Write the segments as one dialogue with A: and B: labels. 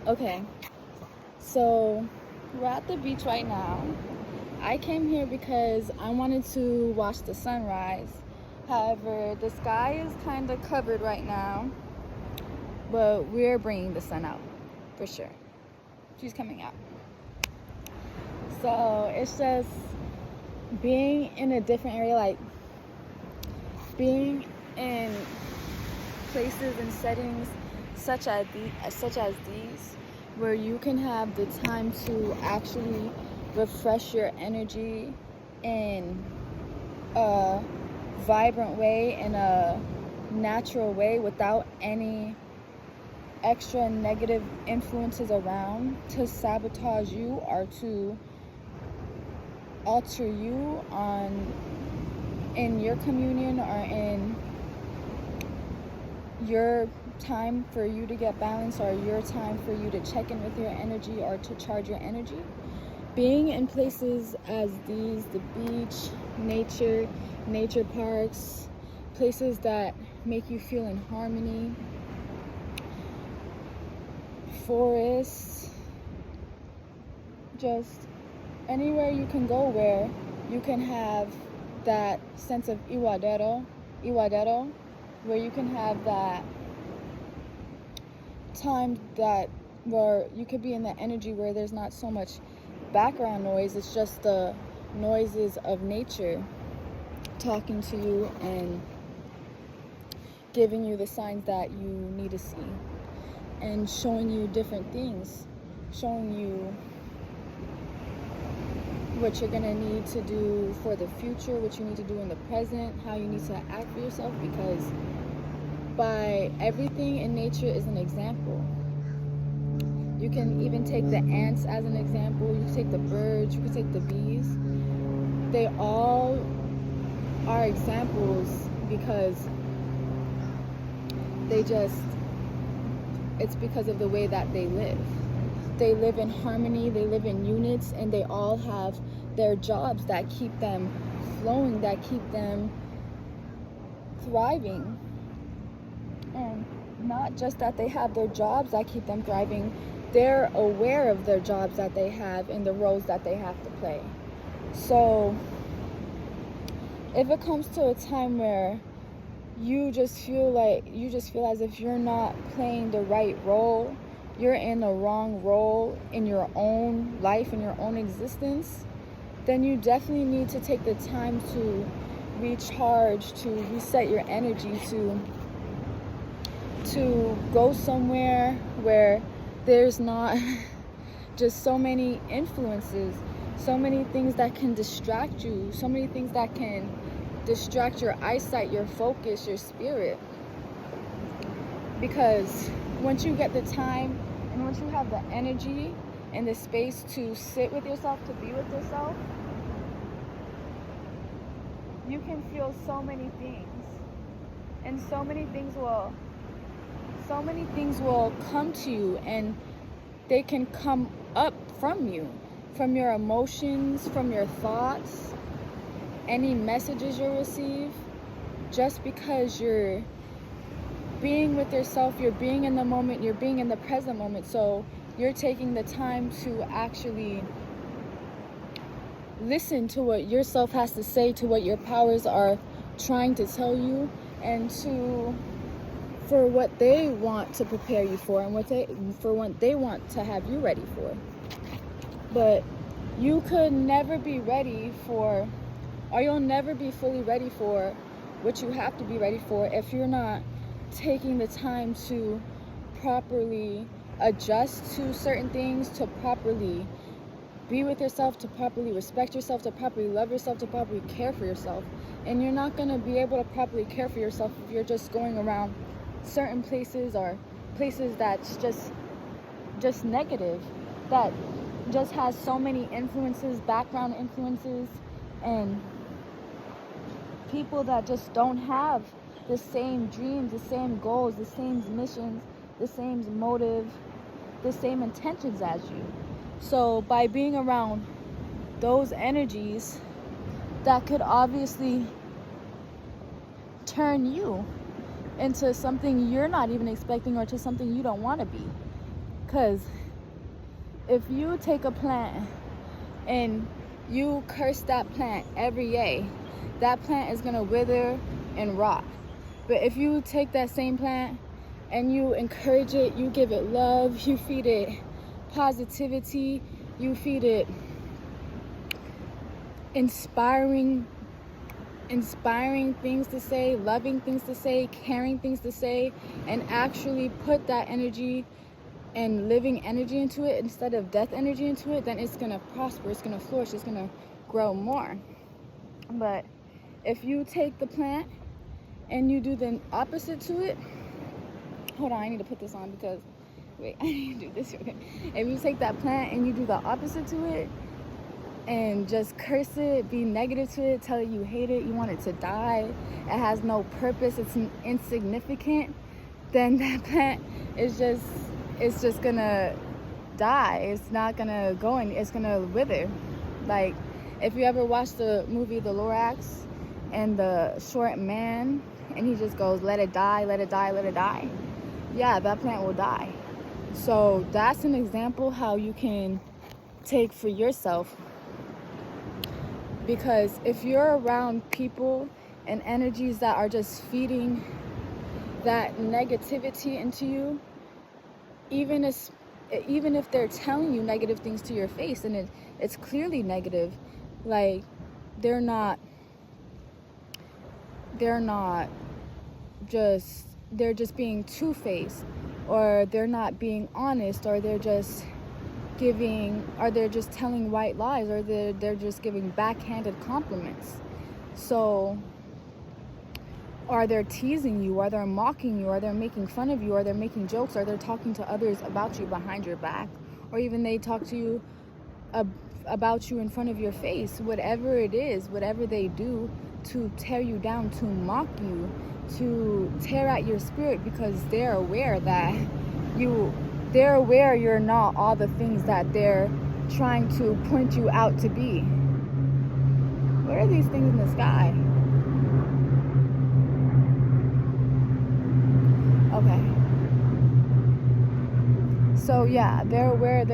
A: Okay, so we're at the beach right now. I came here because I wanted to watch the sunrise. However, the sky is kind of covered right now, but we're bringing the sun out for sure. She's coming out. So it's just being in a different area, like being in places and settings such as these, where you can have the time to actually refresh your energy in a vibrant way, in a natural way, without any extra negative influences around to sabotage you or to alter you in your communion or in your time for you to get balance, or your time for you to check in with your energy or to charge your energy. Being in places as these, the beach, nature parks, places that make you feel in harmony, forests, just anywhere you can go where you can have that sense of iwadero, where you can have that time that where you could be in the energy where there's not so much background noise. It's just the noises of nature talking to you and giving you the signs that you need to see and showing you different things, showing you what you're gonna need to do for the future, what you need to do in the present, how you need to act for yourself, because by everything in nature is an example. You can even take the ants as an example. You can take the birds, you can take the bees. They all are examples because it's because of the way that they live. They live in harmony, they live in units, and they all have their jobs that keep them flowing, that keep them thriving. And not just that they have their jobs that keep them thriving, they're aware of their jobs that they have and the roles that they have to play. So if it comes to a time where you just feel as if you're not playing the right role, you're in the wrong role in your own life, in your own existence, then you definitely need to take the time to recharge, to reset your energy, to go somewhere where there's not just so many influences, so many things that can distract you, so many things that can distract your eyesight, your focus, your spirit. Because once you get the time and once you have the energy and the space to sit with yourself, to be with yourself, you can feel so many things. And so many things will come to you, and they can come up from you, from your emotions, from your thoughts, any messages you'll receive, just because you're being with yourself, you're being in the moment, you're being in the present moment. So you're taking the time to actually listen to what yourself has to say, to what your powers are trying to tell you, and for what they want to prepare you for, and what they want to have you ready for. But you could never be ready for, or you'll never be fully ready for what you have to be ready for if you're not taking the time to properly adjust to certain things, to properly be with yourself, to properly respect yourself, to properly love yourself, to properly care for yourself. And you're not going to be able to properly care for yourself if you're just going around certain places, or places that's just negative, that just has so many influences, background influences, and people that just don't have the same dreams, the same goals, the same missions, the same motive, the same intentions as you. So by being around those energies, that could obviously turn you into something you're not even expecting, or to something you don't want to be. Because if you take a plant and you curse that plant every day, that plant is going to wither and rot. But if you take that same plant and you encourage it, you give it love, you feed it positivity, you feed it inspiring things to say, loving things to say, caring things to say, and actually put that energy and living energy into it instead of death energy into it, then it's going to prosper, it's going to flourish, it's going to grow more. But if you take the plant and you do the opposite to it, hold on, I need to put this on because, wait, I need to do this. Okay. If you take that plant and you do the opposite to it and just curse it, be negative to it, tell it you hate it, you want it to die, it has no purpose, it's insignificant, then that plant is just gonna die. It's not gonna go and it's gonna wither. Like, if you ever watched the movie The Lorax and the short man, and he just goes, let it die, let it die, let it die. Yeah, that plant will die. So that's an example how you can take for yourself. Because if you're around people and energies that are just feeding that negativity into you, even if they're telling you negative things to your face and it's clearly negative, like they're just being two-faced, or they're not being honest, or they're just telling white lies, or they're just giving backhanded compliments. So, or they're teasing you, or they're mocking you, or they're making fun of you, or they're making jokes, or they're talking to others about you behind your back, or even they talk to you about you in front of your face. Whatever it is, whatever they do to tear you down, to mock you, to tear at your spirit, because they're aware you're not all the things that they're trying to point you out to be. What are these things in the sky? Okay. So yeah, they're aware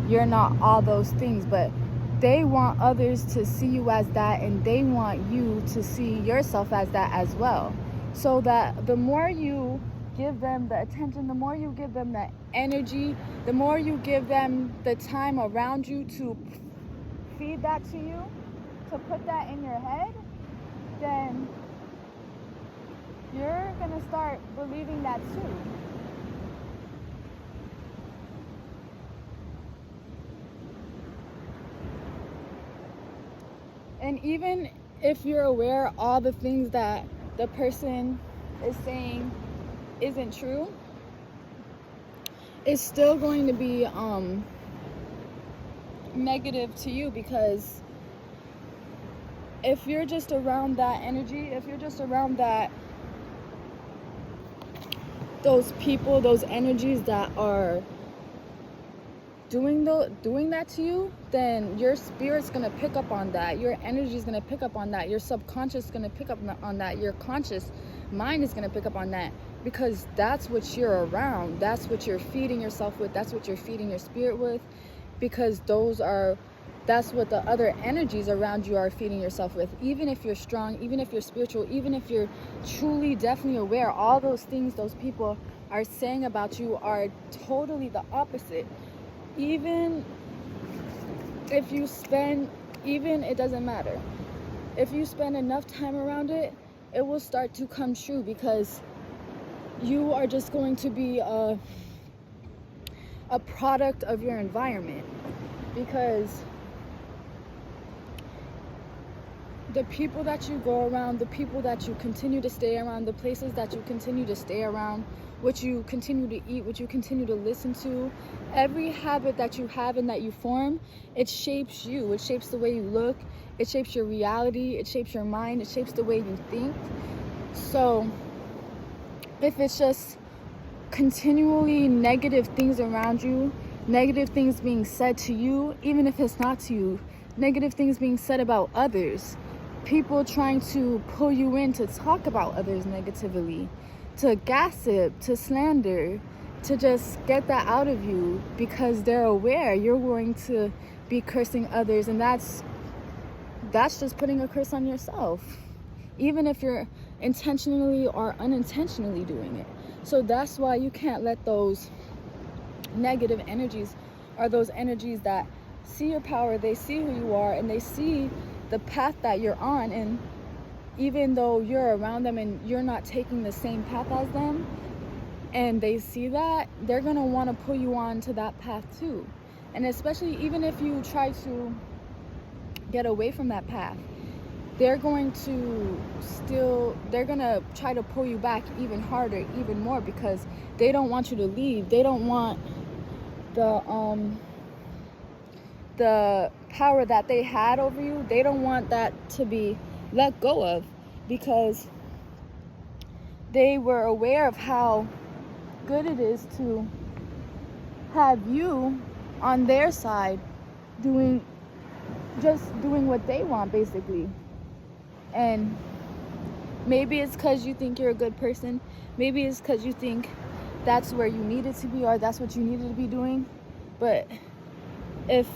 A: you're not all those things, but they want others to see you as that, and they want you to see yourself as that as well. So that the more you give them the attention, the more you give them the energy, the more you give them the time around you to feed that to you, to put that in your head, then you're gonna start believing that too. And even if you're aware all the things that the person is saying isn't true, it's still going to be negative to you, because if you're just around that energy, if you're just around those people, those energies that are doing that to you, then your spirit's gonna pick up on that, your energy is gonna pick up on that, your subconscious is gonna pick up on that, your conscious mind is gonna pick up on that, because that's what you're around, that's what you're feeding yourself with, that's what you're feeding your spirit with, because that's what the other energies around you are feeding yourself with. Even if you're strong, even if you're spiritual, even if you're truly definitely aware, all those things those people are saying about you are totally the opposite. Even if you it doesn't matter. If you spend enough time around it, it will start to come true, because you are just going to be a product of your environment. Because the people that you go around, the people that you continue to stay around, the places that you continue to stay around, what you continue to eat, what you continue to listen to, every habit that you have and that you form, it shapes you. It shapes the way you look. It shapes your reality. It shapes your mind. It shapes the way you think. So if it's just continually negative things around you, negative things being said to you, even if it's not to you, negative things being said about others, people trying to pull you in to talk about others negatively, to gossip, to slander, to just get that out of you, because they're aware you're going to be cursing others, and that's just putting a curse on yourself, even if you're intentionally or unintentionally doing it. So that's why you can't let those negative energies, or those energies that see your power, they see who you are, and they see the path that you're on, and even though you're around them and you're not taking the same path as them, and they see that, they're going to want to pull you on to that path too. And especially even if you try to get away from that path, they're going to try to pull you back even harder, even more, because they don't want you to leave. They don't want the power that they had over you, they don't want that to be let go of, because they were aware of how good it is to have you on their side, doing what they want, basically. And maybe it's because you think you're a good person, maybe it's because you think that's where you needed to be, or that's what you needed to be doing. But if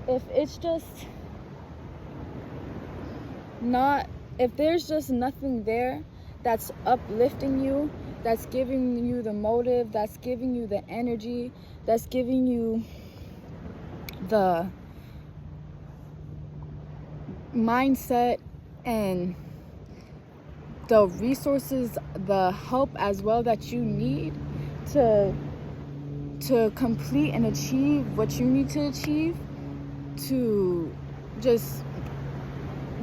A: it's just not, if there's just nothing there that's uplifting you, that's giving you the motive, that's giving you the energy, that's giving you the mindset and the resources, the help as well that you need to complete and achieve what you need to achieve, to just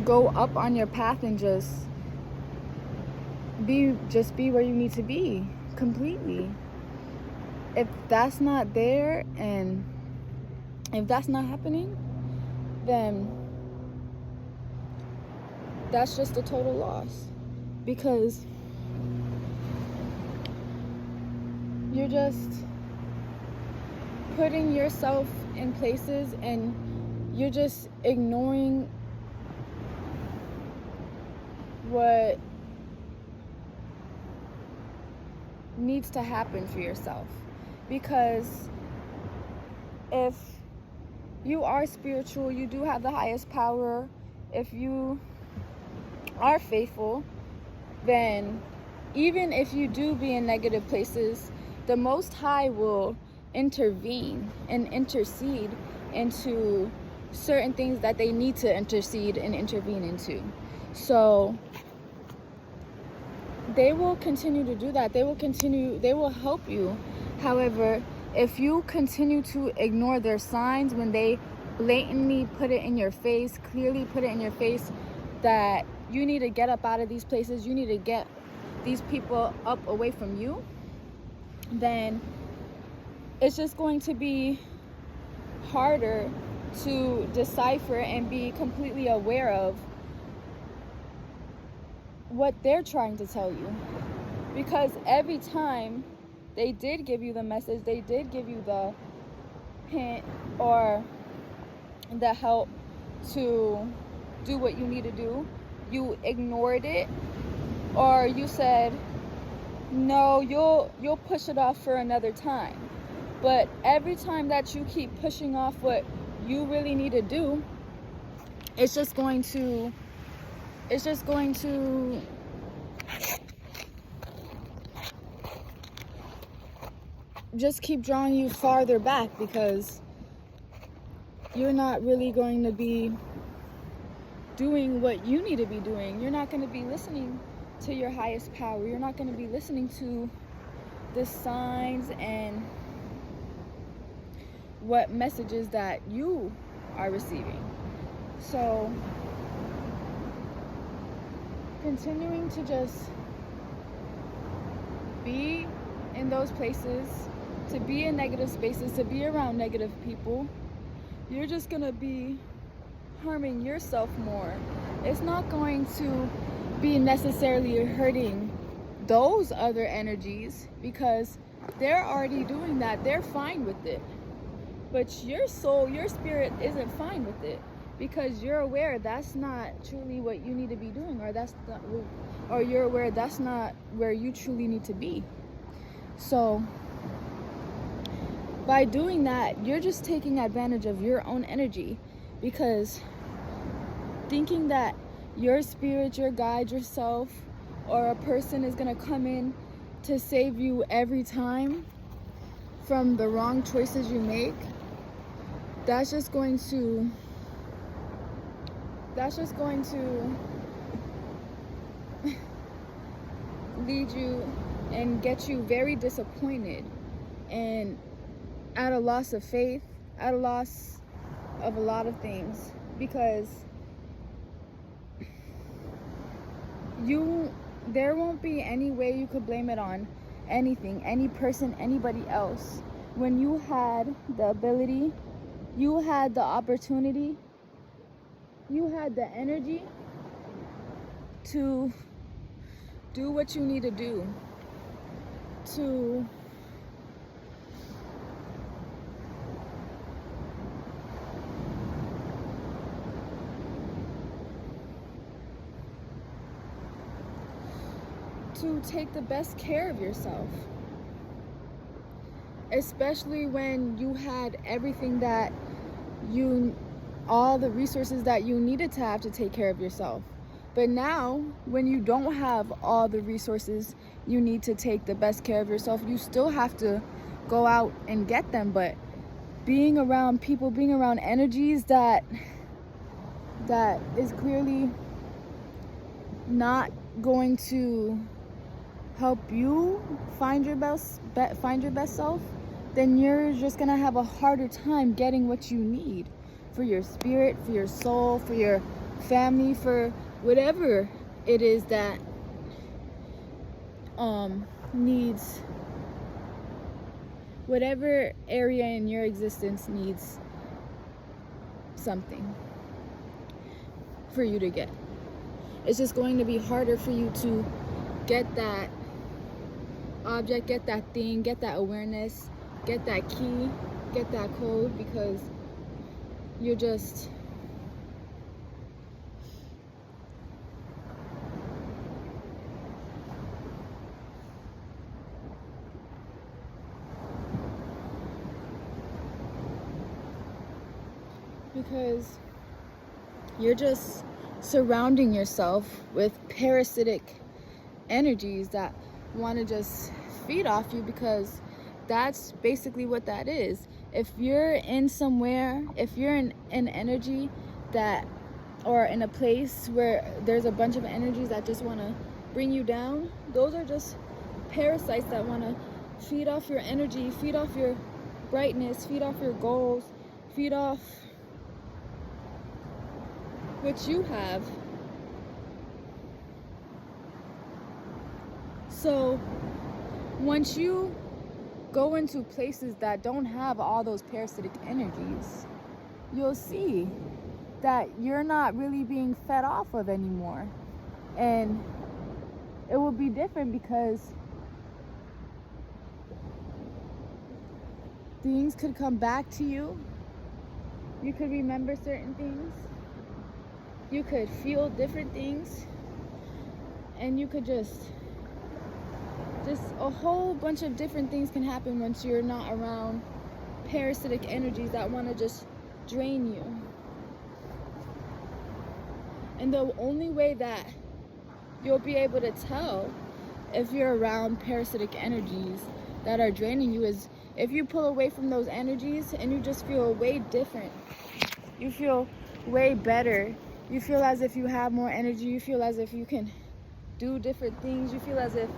A: go up on your path and just be where you need to be completely. If that's not there, and if that's not happening, then that's just a total loss, because you're just putting yourself in places and you're just ignoring what needs to happen for yourself. Because if you are spiritual, you do have the highest power, if you are faithful, then even if you do be in negative places, the Most High will intervene and intercede into certain things that they need to intercede and intervene into. So they will continue to do that. They will help you. However, if you continue to ignore their signs when they blatantly put it in your face, clearly put it in your face, that you need to get up out of these places, you need to get these people up away from you, then it's just going to be harder to decipher and be completely aware of what they're trying to tell you. Because every time they did give you the message, they did give you the hint or the help to do what you need to do, you ignored it, or you said, no, you'll push it off for another time. But every time that you keep pushing off what you really need to do, it's just going to just keep drawing you farther back, because you're not really going to be doing what you need to be doing. You're not going to be listening to your highest power. You're not going to be listening to the signs and what messages that you are receiving. So continuing to just be in those places, to be in negative spaces, to be around negative people, you're just going to be harming yourself more. It's not going to be necessarily hurting those other energies, because they're already doing that. They're fine with it. But your soul, your spirit isn't fine with it. because you're aware that's not truly what you need to be doing, or you're aware that's not where you truly need to be. So by doing that, you're just taking advantage of your own energy, because thinking that your spirit, your guide, yourself, or a person is going to come in to save you every time from the wrong choices you make, that's just going to lead you and get you very disappointed and at a loss of faith, at a loss of a lot of things, because there won't be any way you could blame it on anything, any person, anybody else, when you had the ability, you had the opportunity, you had the energy to do what you need to do, to take the best care of yourself, especially when you had everything that all the resources that you needed to have to take care of yourself. But now, when you don't have all the resources you need to take the best care of yourself, you still have to go out and get them. But being around people, being around energies that is clearly not going to help you find your best self, then you're just gonna have a harder time getting what you need for your spirit, for your soul, for your family, for whatever it is that needs, whatever area in your existence needs something for you to get. It's just going to be harder for you to get that object, get that thing, get that awareness, get that key, get that code, because you're just surrounding yourself with parasitic energies that want to just feed off you, because that's basically what that is. If you're in somewhere, if you're in an energy that, or in a place where there's a bunch of energies that just want to bring you down, those are just parasites that want to feed off your energy, feed off your brightness, feed off your goals, feed off what you have. So once you go into places that don't have all those parasitic energies, you'll see that you're not really being fed off of anymore. And it will be different, because things could come back to you. You could remember certain things. You could feel different things. And you could just a whole bunch of different things can happen once you're not around parasitic energies that want to just drain you. And the only way that you'll be able to tell if you're around parasitic energies that are draining you is if you pull away from those energies and you just feel way different. You feel way better. You feel as if you have more energy. You feel as if you can do different things. You feel as if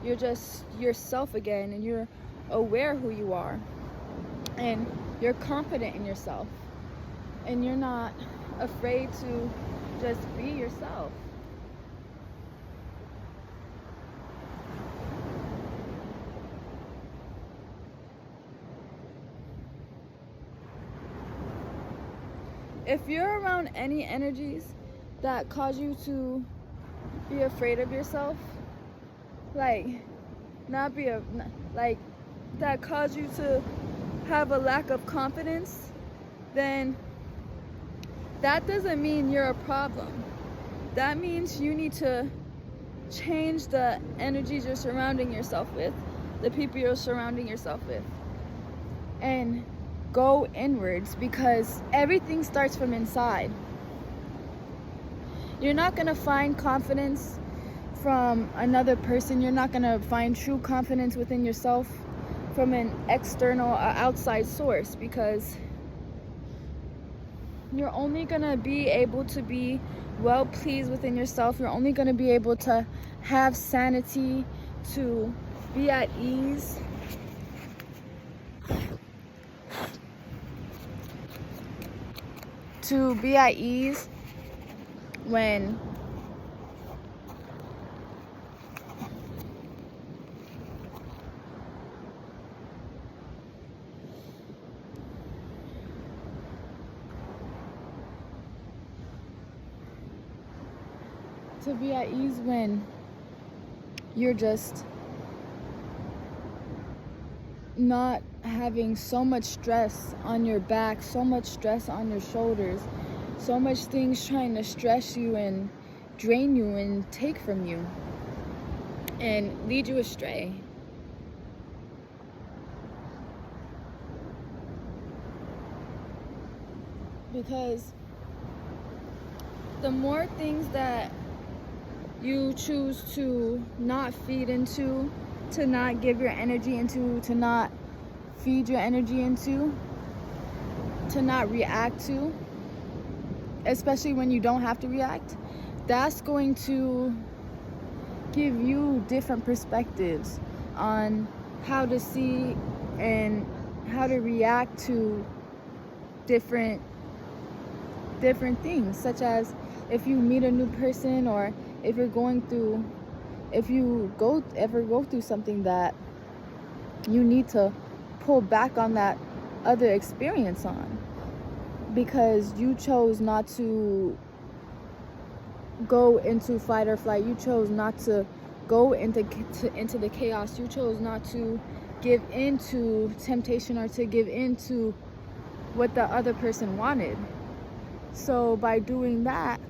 A: you're just yourself again, and you're aware who you are, and you're confident in yourself, and you're not afraid to just be yourself. If you're around any energies that cause you to be afraid of yourself, that cause you to have a lack of confidence, then that doesn't mean you're a problem. That means you need to change the energies you're surrounding yourself with, the people you're surrounding yourself with, and go inwards, because everything starts from inside. You're not going to find confidence from another person. You're not going to find true confidence within yourself from an external outside source, because you're only going to be able to be well pleased within yourself. You're only going to be able to have sanity, to be at ease, when you're just not having so much stress on your back, so much stress on your shoulders, so much things trying to stress you and drain you and take from you and lead you astray. Because the more things that you choose to not feed into, to not give your energy into, to not feed your energy into, to not react to, especially when you don't have to react, that's going to give you different perspectives on how to see and how to react to different things, such as if you meet a new person, or if you ever go through something that you need to pull back on that other experience on, because you chose not to go into fight or flight. You chose not to go into the chaos. You chose not to give into temptation or to give into what the other person wanted. So by doing that,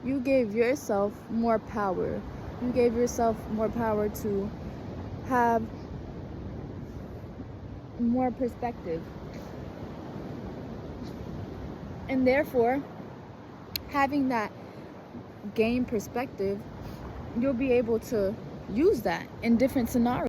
A: you gave yourself more power. You gave yourself more power to have more perspective. And therefore, having that gain perspective, you'll be able to use that in different scenarios.